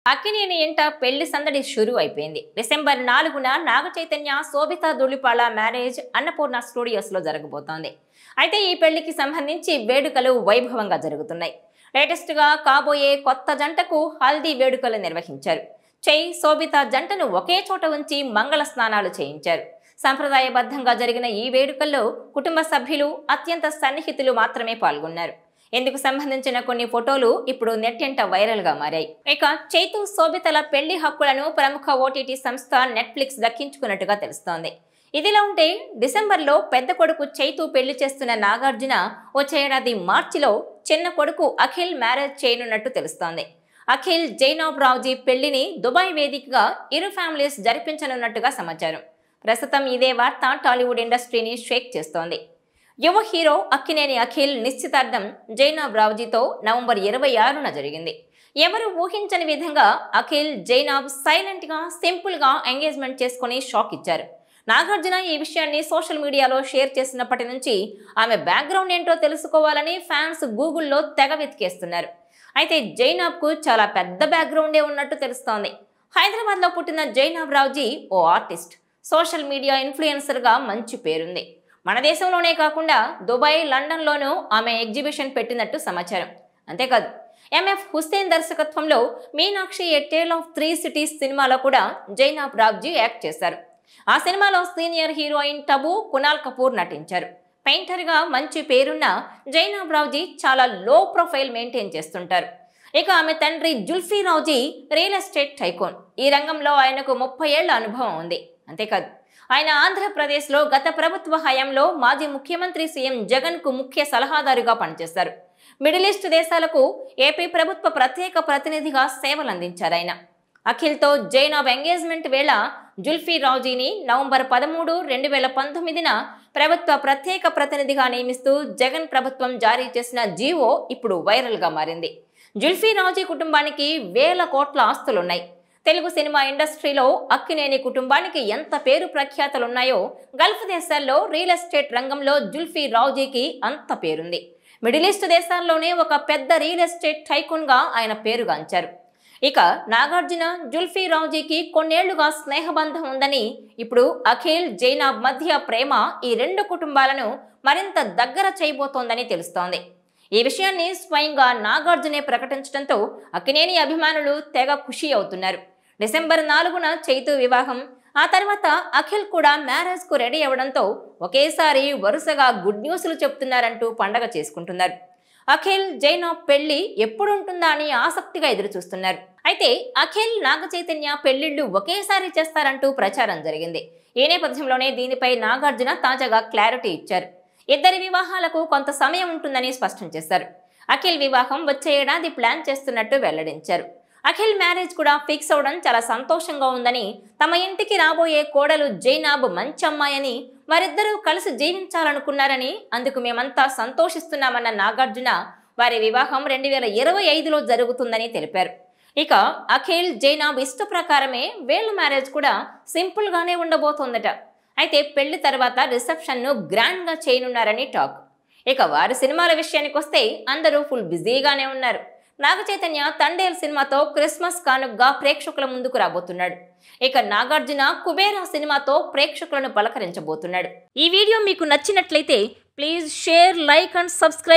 అక్కినేని ఇంట పెళ్లి సందడి షురు అయిపోయింది. డిసెంబర్ 4న నాగచైతన్య శోభిత ధూళిపాళ మ్యారేజ్ అన్నపూర్ణ స్టూడియోస్ లో జరగబోతోంది. అయితే ఈ పెళ్లికి సంబంధించి వేడుకలు వైభవంగా జరుగుతున్నాయి. లేటెస్ట్ గా కాబోయే కొత్త జంటకు హల్దీ వేడుకలు నిర్వహించారు. శోభిత జంటను ఒకే చోట ఉంచి మంగళ స్నానాలు చేయించారు. సంప్రదాయబద్ధంగా జరిగిన ఈ వేడుకల్లో కుటుంబ సభ్యులు, అత్యంత సన్నిహితులు మాత్రమే పాల్గొన్నారు. ఇందుకు సంబంధించిన కొన్ని ఫోటోలు ఇప్పుడు నెట్టింట వైరల్ గా మారాయి. ఇక శోభితల పెళ్లి హక్కులను ప్రముఖ ఓటీటీ సంస్థ నెట్ఫ్లిక్స్ దక్కించుకున్నట్టుగా తెలుస్తోంది. ఇదిలా ఉంటే డిసెంబర్లో పెద్ద కొడుకు చైతు పెళ్లి చేస్తున్న నాగార్జున వచ్చే ఏడాది మార్చిలో చిన్న కొడుకు అఖిల్ మ్యారేజ్ చేయనున్నట్టు తెలుస్తోంది. అఖిల్ జైనాబ్ రావుజీ పెళ్లిని దుబాయ్ వేదికగా ఇరు ఫ్యామిలీస్ జరిపించనున్నట్టుగా సమాచారం. ప్రస్తుతం ఇదే వార్త టాలీవుడ్ ఇండస్ట్రీని షేక్ చేస్తోంది. యువ హీరో అక్కినేని అఖిల్ నిశ్చితార్థం జైనాబ్ రావుజీతో నవంబర్ 26న జరిగింది. ఎవరు ఊహించని విధంగా అఖిల్, జైనాబ్ సైలెంట్ గా, సింపుల్ గా ఎంగేజ్మెంట్ చేసుకుని షాక్ ఇచ్చారు. నాగార్జున ఈ విషయాన్ని సోషల్ మీడియాలో షేర్ చేసినప్పటి నుంచి ఆమె బ్యాక్గ్రౌండ్ ఏంటో తెలుసుకోవాలని ఫ్యాన్స్ గూగుల్లో తెగ వెతికేస్తున్నారు. అయితే జైనాబ్ కు చాలా పెద్ద బ్యాక్గ్రౌండే ఉన్నట్టు తెలుస్తోంది. హైదరాబాద్ లో పుట్టిన జైనాబ్ రావుజీ ఓ ఆర్టిస్ట్, సోషల్ మీడియా ఇన్ఫ్లుయెన్సర్ గా మంచి పేరుంది. మన దేశంలోనే కాకుండా దుబాయ్, లండన్లోనూ ఆమె ఎగ్జిబిషన్ పెట్టినట్టు సమాచారం. అంతేకాదు ఎంఎఫ్ హుస్సేన్ దర్శకత్వంలో మీనాక్షి ఏ టేల్ ఆఫ్ 3 సిటీస్ సినిమాలో కూడా జైనాబ్ రావుజీ యాక్ట్ చేశారు. ఆ సినిమాలో సీనియర్ హీరోయిన్ టబు కునాల్ కపూర్ నటించారు. పెయింటర్ గా మంచి పేరున్న జైనాబ్ రావుజీ చాలా లో ప్రొఫైల్ మెయింటైన్ చేస్తుంటారు. ఇక ఆమె తండ్రి Zulfi Raoji real estate tycoon. ఈ రంగంలో ఆయనకు 30 ఏళ్ల అనుభవం ఉంది. అంతేకాదు ఆయన ఆంధ్రప్రదేశ్లో గత ప్రభుత్వ హయాంలో మాజీ ముఖ్యమంత్రి సీఎం జగన్ కు ముఖ్య సలహాదారుగా పనిచేశారు. మిడిల్ ఈస్ట్ దేశాలకు ఏపీ ప్రభుత్వ ప్రత్యేక ప్రతినిధిగా సేవలందించారు ఆయన. అఖిల్తో జైనాబ్ ఎంగేజ్మెంట్ వేళ జుల్ఫీ రావుజీని నవంబర్ 13, 2019న ప్రభుత్వ ప్రత్యేక ప్రతినిధిగా నియమిస్తూ జగన్ ప్రభుత్వం జారీ చేసిన జీవో ఇప్పుడు వైరల్ గా మారింది. జుల్ఫీ రావుజీ కుటుంబానికి వేల కోట్ల ఆస్తులున్నాయి. తెలుగు సినిమా ఇండస్ట్రీలో అక్కినేని కుటుంబానికి ఎంత పేరు ప్రఖ్యాతలున్నాయో గల్ఫ్ దేశాల్లో రియల్ ఎస్టేట్ రంగంలో జుల్ఫీ రావుజీకి అంత పేరుంది. మిడిల్ ఈస్ట్ దేశాల్లోనే ఒక పెద్ద రియల్ ఎస్టేట్ టైకూన్ గా ఆయన పేరుగాంచారు. ఇక నాగార్జున, జుల్ఫీ రావుజీకి కొన్నేళ్లుగా స్నేహబంధం ఉందని, ఇప్పుడు అఖిల్, జైనాబ్ మధ్య ప్రేమ ఈ రెండు కుటుంబాలను మరింత దగ్గర చేయబోతోందని తెలుస్తోంది. ఈ విషయాన్ని స్వయంగా నాగార్జునే ప్రకటించడంతో అక్కినేని అభిమానులు తెగ ఖుషి అవుతున్నారు. డిసెంబర్ 4న చైతు వివాహం, ఆ తర్వాత అఖిల్ కూడా మ్యారేజ్ కు రెడీ అవ్వడంతో ఒకేసారి వరుసగా గుడ్ న్యూస్లు చెప్తున్నారంటూ పండగ చేసుకుంటున్నారు. అఖిల్, జైనాబ్ పెళ్లి ఎప్పుడు ఉంటుందా అని ఆసక్తిగా ఎదురు చూస్తున్నారు. అయితే అఖిల్, నాగచైతన్య పెళ్లిళ్లు ఒకేసారి చేస్తారంటూ ప్రచారం జరిగింది. ఈ నేపథ్యంలోనే దీనిపై నాగార్జున తాజాగా క్లారిటీ ఇచ్చారు. ఇద్దరి వివాహాలకు కొంత సమయం ఉంటుందని స్పష్టం చేశారు. అఖిల్ వివాహం వచ్చే ఏడాది ప్లాన్ చేస్తున్నట్టు వెల్లడించారు. అఖిల్ మ్యారేజ్ కూడా ఫిక్స్ అవడం చాలా సంతోషంగా ఉందని, తమ ఇంటికి రాబోయే కోడలు జైనాబ్ మంచి అమ్మాయని, వారిద్దరూ కలిసి జీవించాలనుకున్నారని, అందుకు మేమంతా సంతోషిస్తున్నామన్న నాగార్జున వారి వివాహం 2025లో జరుగుతుందని తెలిపారు. ఇక అఖిల్, జైనాబ్ ఇష్ట ప్రకారమే వీళ్ళ మ్యారేజ్ కూడా సింపుల్ గానే ఉండబోతోందట. అయితే పెళ్లి తర్వాత రిసెప్షన్ ను గ్రాండ్ గా చేయనున్నారని టాక్. ఇక వారి సినిమాల విషయానికి వస్తే అందరూ ఫుల్ బిజీగానే ఉన్నారు. నాగచైతన్య తండేల్ సినిమాతో క్రిస్మస్ కానుకగా ప్రేక్షకుల ముందుకు రాబోతున్నాడు. ఇక నాగార్జున కుబేరా సినిమాతో ప్రేక్షకులను పలకరించబోతున్నాడు. ఈ వీడియో మీకు నచ్చినట్లయితే please share, like and subscribe.